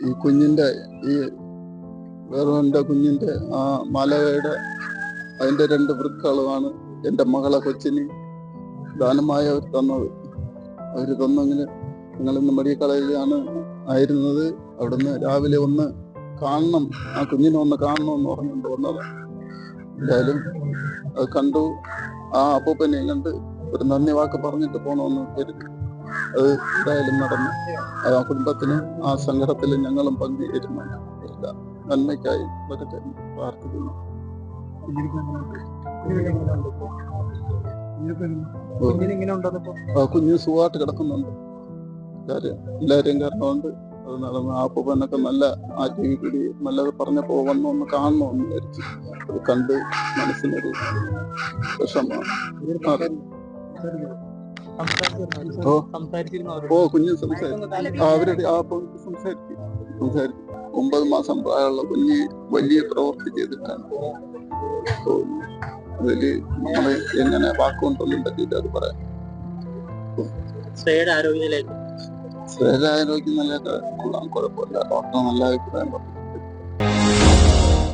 ഈ കുഞ്ഞിന്റെ ഈ വേറൊന്റെ കുഞ്ഞിന്റെ ആ മാലയുടെ അതിന്റെ 2 വൃക്കളുമാണ് എൻ്റെ മകളെ കൊച്ചിന് ദാനമായി അവർ തന്നത്. അവർ തന്നെങ്കിൽ ഞങ്ങളിന്ന് മെഡിക്കൽ കോളേജിലാണ് ആയിരുന്നത്. അവിടുന്ന് രാവിലെ ഒന്ന് കാണണം, ആ കുഞ്ഞിനെ ഒന്ന് കാണണമെന്ന് പറഞ്ഞുകൊണ്ട് വന്നതാണ്. എന്തായാലും അത് കണ്ടു, ആ അപ്പൂപ്പനെയും കണ്ട് ഒരു നന്ദി വാക്ക് പറഞ്ഞിട്ട് പോകണമെന്ന് കരുതി. അത് എന്തായാലും നടന്നു. ആ കുടുംബത്തിന് ആ സങ്കടത്തിൽ ഞങ്ങളും പങ്കുചേരുന്നുണ്ട്. എല്ലാം നന്മയ്ക്കായി വരട്ടെ എന്ന് പ്രാർത്ഥിക്കുന്നു. കുഞ്ഞ് സുഖമായിട്ട് കിടക്കുന്നുണ്ട്. എല്ലാവരെയും കാരണമുണ്ട് അത് നടന്നു. ആ അപ്പൂപ്പനൊക്കെ നല്ല ആരോഗ്യകൂടി നല്ലത് പറഞ്ഞപ്പോ വന്നൊന്ന് കാണണമെന്ന് വിചാരിച്ചു. അത് കണ്ട് മനസ്സിനൊരു വിഷമമാണ്. കുഞ്ഞ് സംസാരിച്ചു, അവരുടെ ആ സംസാരിച്ചു. 9 മാസം പ്രായമുള്ള കുഞ്ഞ് വലിയ പ്രവൃത്തി ചെയ്തിട്ടാണ്. അതില് നമ്മളെ എങ്ങനെ വാക്കുകൊണ്ടൊന്നും പറ്റിയിട്ട് അത് പറയാം. ശ്രേയയുടെ ആരോഗ്യം നിലയൊക്കെ കൊള്ളാം, കുഴപ്പമില്ല. ഡോക്ടർ നല്ല അഭിപ്രായം പറഞ്ഞു.